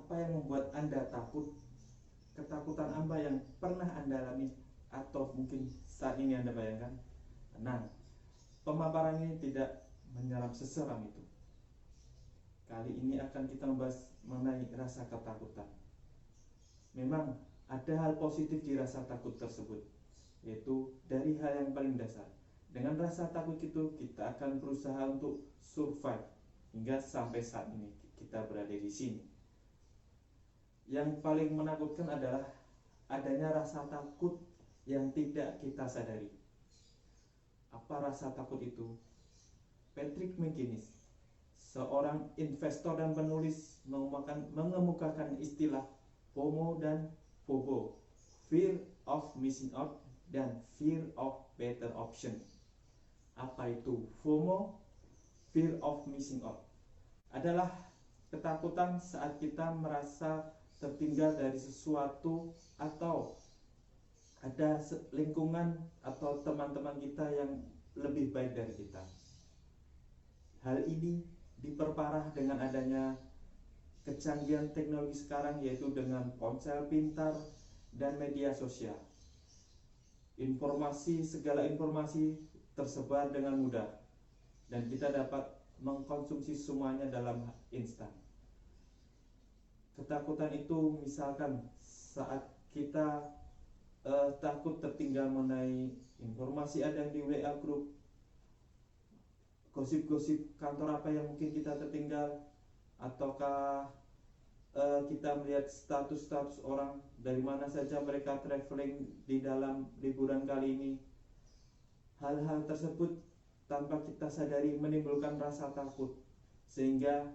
Apa yang membuat Anda takut? Ketakutan apa yang pernah Anda alami atau mungkin saat ini Anda bayangkan? Tenang, pemaparan ini tidak menyerang seseram itu. Kali ini akan kita membahas mengenai rasa ketakutan. Memang ada hal positif di rasa takut tersebut, yaitu dari hal yang paling dasar. Dengan rasa takut itu kita akan berusaha untuk survive hingga sampai saat ini kita berada di sini. Yang paling menakutkan adalah adanya rasa takut yang tidak kita sadari. Apa rasa takut itu? Patrick McGinnis, seorang investor dan penulis, mengemukakan istilah FOMO dan FOBO, Fear of Missing Out dan Fear of Better Option. Apa itu FOMO? Fear of Missing Out adalah ketakutan saat kita merasa tertinggal dari sesuatu atau ada lingkungan atau teman-teman kita yang lebih baik dari kita. Hal ini diperparah dengan adanya kecanggihan teknologi sekarang, yaitu dengan ponsel pintar dan media sosial. Segala informasi tersebar dengan mudah dan kita dapat mengkonsumsi semuanya dalam instan. Ketakutan itu misalkan saat kita takut tertinggal mengenai informasi ada di WA group, gosip-gosip kantor apa yang mungkin kita tertinggal, ataukah kita melihat status-status orang dari mana saja mereka traveling di dalam liburan kali ini. Hal-hal tersebut tanpa kita sadari menimbulkan rasa takut, sehingga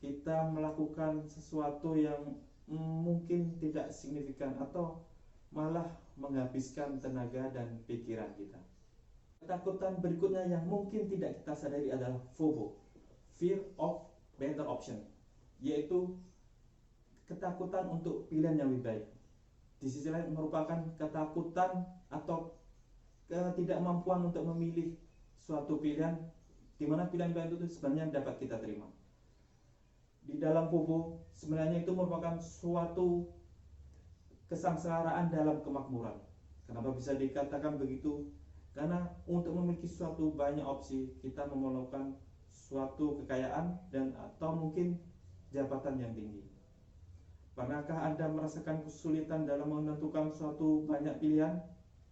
kita melakukan sesuatu yang mungkin tidak signifikan atau malah menghabiskan tenaga dan pikiran kita. Ketakutan berikutnya yang mungkin tidak kita sadari adalah FOBO, Fear of Better Option, yaitu ketakutan untuk pilihan yang lebih baik. Di sisi lain merupakan ketakutan atau ketidakmampuan untuk memilih suatu pilihan, di mana pilihan baik itu sebenarnya dapat kita terima. Di dalam FOBO sebenarnya itu merupakan suatu kesengsaraan dalam kemakmuran. Kenapa bisa dikatakan begitu? Karena untuk memiliki suatu banyak opsi, kita memerlukan suatu kekayaan dan atau mungkin jabatan yang tinggi. Pernahkah Anda merasakan kesulitan dalam menentukan suatu banyak pilihan?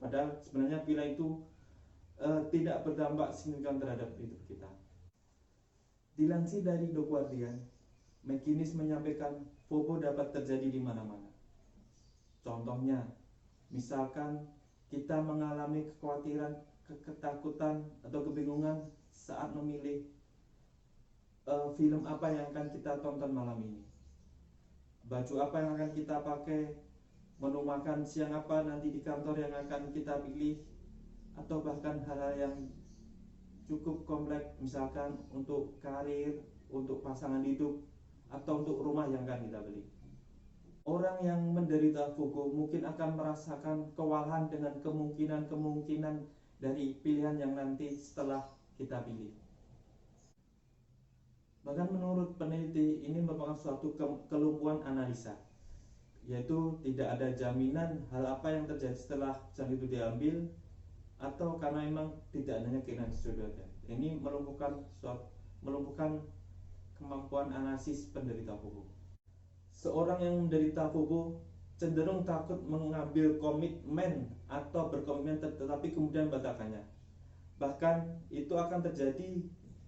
Padahal sebenarnya pilihan itu tidak berdampak signifikan terhadap hidup kita. Dilansir dari The Guardian, McGinnis menyampaikan FOBO dapat terjadi di mana-mana. Contohnya, misalkan kita mengalami kekhawatiran, ketakutan atau kebingungan saat memilih film apa yang akan kita tonton malam ini, baju apa yang akan kita pakai, menu makan siang apa nanti di kantor yang akan kita pilih, atau bahkan hal-hal yang cukup kompleks, misalkan untuk karir, untuk pasangan hidup, atau untuk rumah yang akan kita beli. Orang yang menderita FOBO mungkin akan merasakan kewalahan dengan kemungkinan dari pilihan yang nanti setelah kita pilih. Bahkan menurut peneliti, ini merupakan suatu kelumpuhan analisa, yaitu tidak ada jaminan hal apa yang terjadi setelah keputusan itu diambil, atau karena memang tidak adanya keinginan sesuatu. Ini melumpuhkan kemampuan analisis penderita FOBO. Seorang yang menderita FOBO cenderung takut mengambil komitmen atau berkomitmen tetapi kemudian batalkannya. Bahkan itu akan terjadi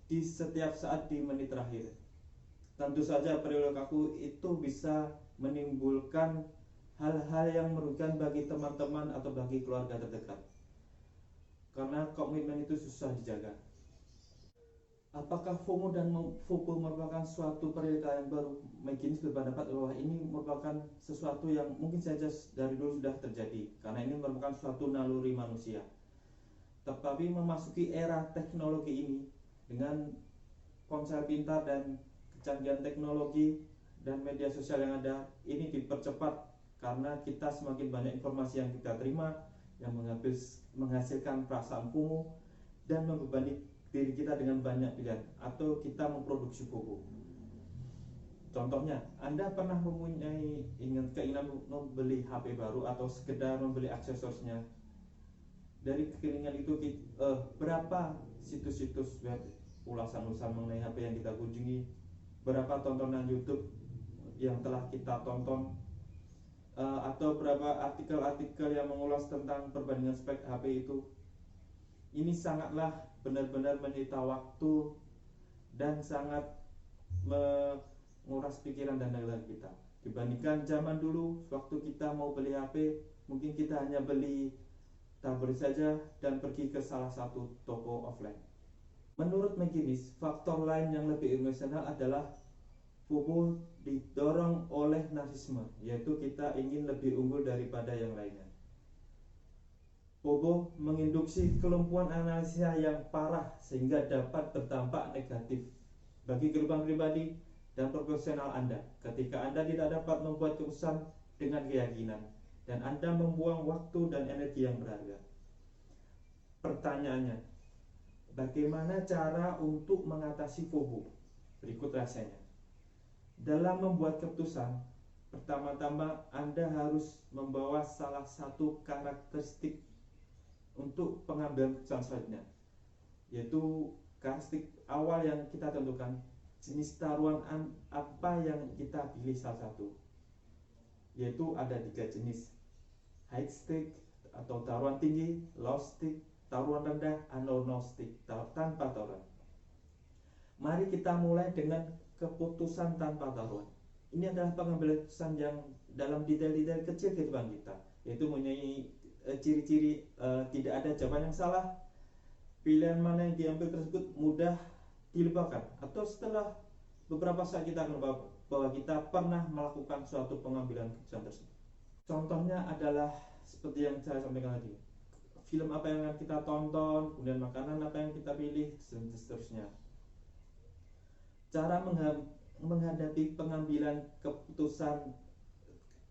di setiap saat di menit terakhir. Tentu saja perilaku kaku itu bisa menimbulkan hal-hal yang merugikan bagi teman-teman atau bagi keluarga terdekat, karena komitmen itu susah dijaga. Apakah FOMO dan FOBO merupakan suatu realita yang baru? McGinnis berpendapat bahwa ini merupakan sesuatu yang mungkin saja dari dulu sudah terjadi, karena ini merupakan suatu naluri manusia. Tetapi memasuki era teknologi ini, dengan ponsel pintar dan kecanggihan teknologi dan media sosial yang ada, ini dipercepat karena kita semakin banyak informasi yang kita terima yang menghasilkan perasaan FOMO dan membebani diri kita dengan banyak pilihan, atau kita memproduksi FOBO. Contohnya, Anda pernah mempunyai keinginan membeli HP baru atau sekedar membeli aksesorisnya. Dari keinginan itu berapa situs-situs web ulasan-ulasan mengenai HP yang kita kunjungi, berapa tontonan YouTube yang telah kita tonton, atau berapa artikel-artikel yang mengulas tentang perbandingan spek HP itu. Ini sangatlah benar-benar menyita waktu dan sangat menguras pikiran dan tenaga kita. Dibandingkan zaman dulu, waktu kita mau beli HP, mungkin kita hanya beli tablet saja dan pergi ke salah satu toko offline. Menurut McGinnis, faktor lain yang lebih emosional adalah FOMO didorong oleh narsisme, yaitu kita ingin lebih unggul daripada yang lainnya. FOMO menginduksi kelumpuhan analisa yang parah sehingga dapat berdampak negatif bagi kehidupan pribadi dan profesional Anda ketika Anda tidak dapat membuat keputusan dengan keyakinan dan Anda membuang waktu dan energi yang berharga. Pertanyaannya, bagaimana cara untuk mengatasi FOMO? Berikut rahasianya. Dalam membuat keputusan, pertama-tama Anda harus membawa salah satu karakteristik untuk pengambilan keputusan selanjutnya, yaitu karakteristik awal yang kita tentukan, jenis taruhan apa yang kita pilih salah satu, yaitu ada 3 jenis: high stake atau taruhan tinggi, low stake, taruhan rendah, atau no stake, tanpa taruhan. Mari kita mulai dengan keputusan tanpa taruhan. Ini adalah pengambilan keputusan yang dalam detail-detail kecil kehidupan kita, yaitu mempunyai ciri-ciri tidak ada jawaban yang salah, pilihan mana yang diambil tersebut mudah dilupakan, atau setelah beberapa saat kita akan lupa bahwa kita pernah melakukan suatu pengambilan keputusan tersebut. Contohnya adalah seperti yang saya sampaikan tadi, film apa yang kita tonton, kemudian makanan apa yang kita pilih, dan seterusnya. Cara menghadapi pengambilan keputusan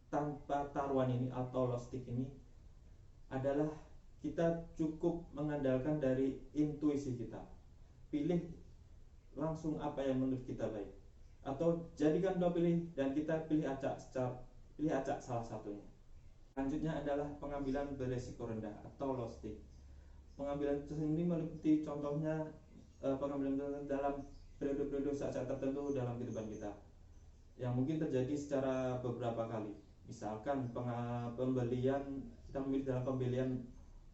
tanpa taruhan ini atau low stake ini adalah kita cukup mengandalkan dari intuisi kita. Pilih langsung apa yang menurut kita baik, atau jadikan 2 pilih dan kita pilih acak salah satunya. Selanjutnya adalah pengambilan beresiko rendah atau low stake. Pengambilan ini meliputi contohnya pengambilan dalam periode-periode saat-saat tertentu dalam kehidupan kita yang mungkin terjadi secara beberapa kali. Misalkan pembelian, kita memilih dalam pembelian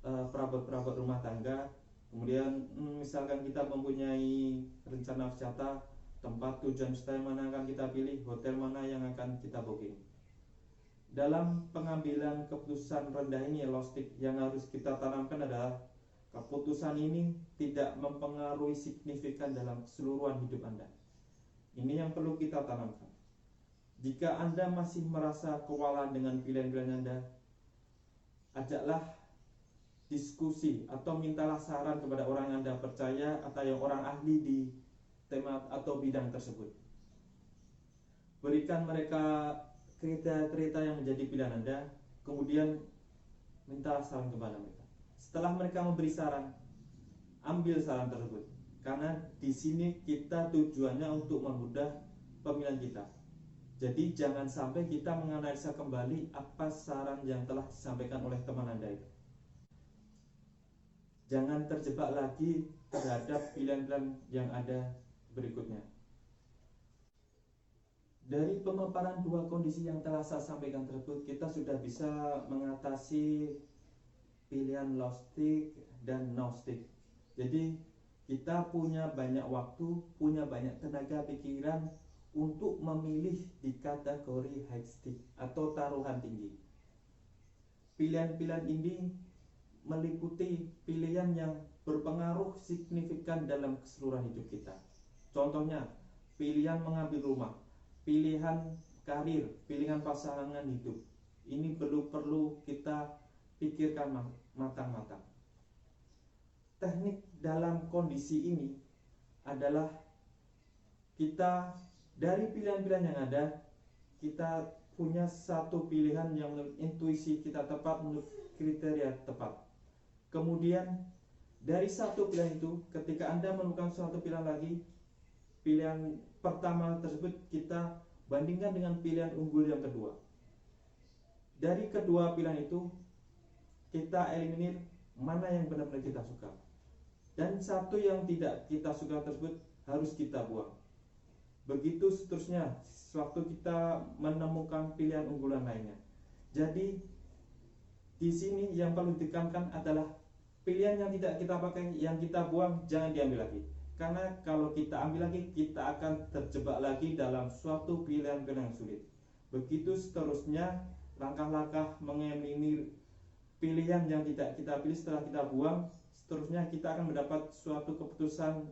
perabot-perabot rumah tangga. Kemudian misalkan kita mempunyai rencana wisata, tempat tujuan wisata yang mana akan kita pilih, hotel mana yang akan kita booking. Dalam pengambilan keputusan rendah ini, low stake, yang harus kita tanamkan adalah keputusan ini tidak mempengaruhi signifikan dalam keseluruhan hidup Anda. Ini yang perlu kita tanamkan. Jika Anda masih merasa kewalahan dengan pilihan-pilihan Anda, ajaklah diskusi atau mintalah saran kepada orang yang Anda percaya atau yang orang ahli di tema atau bidang tersebut. Berikan mereka kriteria yang menjadi pilihan Anda, kemudian mintalah saran kepada mereka. Setelah mereka memberi saran, ambil saran tersebut, karena di sini kita tujuannya untuk memudah pemilihan kita. Jadi jangan sampai kita menganalisa kembali apa saran yang telah disampaikan oleh teman Anda itu. Jangan terjebak lagi terhadap pilihan-pilihan yang ada berikutnya. Dari pemaparan 2 kondisi yang telah saya sampaikan tersebut, kita sudah bisa mengatasi pilihan low stake dan no stake. Jadi kita punya banyak waktu, punya banyak tenaga pikiran untuk memilih di kategori high stake atau taruhan tinggi. Pilihan-pilihan ini meliputi pilihan yang berpengaruh signifikan dalam keseluruhan hidup kita. Contohnya, pilihan mengambil rumah, pilihan karir, pilihan pasangan hidup. Ini perlu kita pikirkan matang-matang. Teknik dalam kondisi ini adalah kita dari pilihan-pilihan yang ada, kita punya satu pilihan yang menurut intuisi kita tepat, menurut kriteria tepat. Kemudian dari satu pilihan itu, ketika Anda menemukan suatu pilihan lagi, pilihan pertama tersebut kita bandingkan dengan pilihan unggul yang kedua. Dari kedua pilihan itu, kita eliminir mana yang benar-benar kita suka. Dan satu yang tidak kita suka tersebut harus kita buang. Begitu seterusnya, sewaktu kita menemukan pilihan unggulan lainnya. Jadi, di sini yang perlu ditekankan adalah pilihan yang tidak kita pakai, yang kita buang, jangan diambil lagi. Karena kalau kita ambil lagi, kita akan terjebak lagi dalam suatu pilihan-pilihan yang sulit. Begitu seterusnya, langkah-langkah mengeliminir pilihan yang tidak kita pilih setelah kita buang. Seterusnya kita akan mendapat suatu keputusan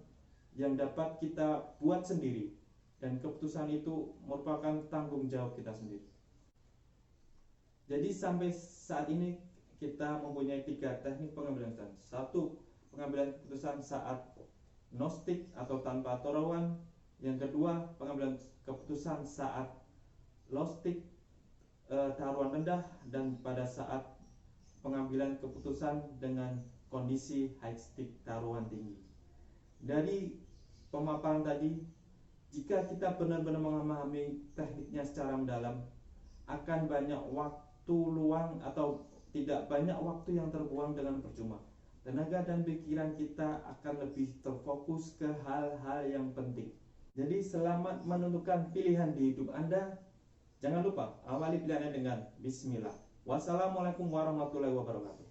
yang dapat kita buat sendiri. Dan keputusan itu merupakan tanggung jawab kita sendiri. Jadi sampai saat ini kita mempunyai 3 teknik pengambilan keputusan. 1. Pengambilan keputusan saat no stick atau tanpa torawan. Yang kedua, pengambilan keputusan saat low stick, taruhan rendah, dan pada saat pengambilan keputusan dengan kondisi high stick, taruhan tinggi. Dari pemaparan tadi, jika kita benar-benar memahami tekniknya secara mendalam, akan banyak waktu luang atau tidak banyak waktu yang terbuang dengan percuma. Tenaga dan pikiran kita akan lebih terfokus ke hal-hal yang penting. Jadi selamat menentukan pilihan di hidup Anda. Jangan lupa awali pilihannya dengan Bismillah. Wassalamualaikum warahmatullahi wabarakatuh.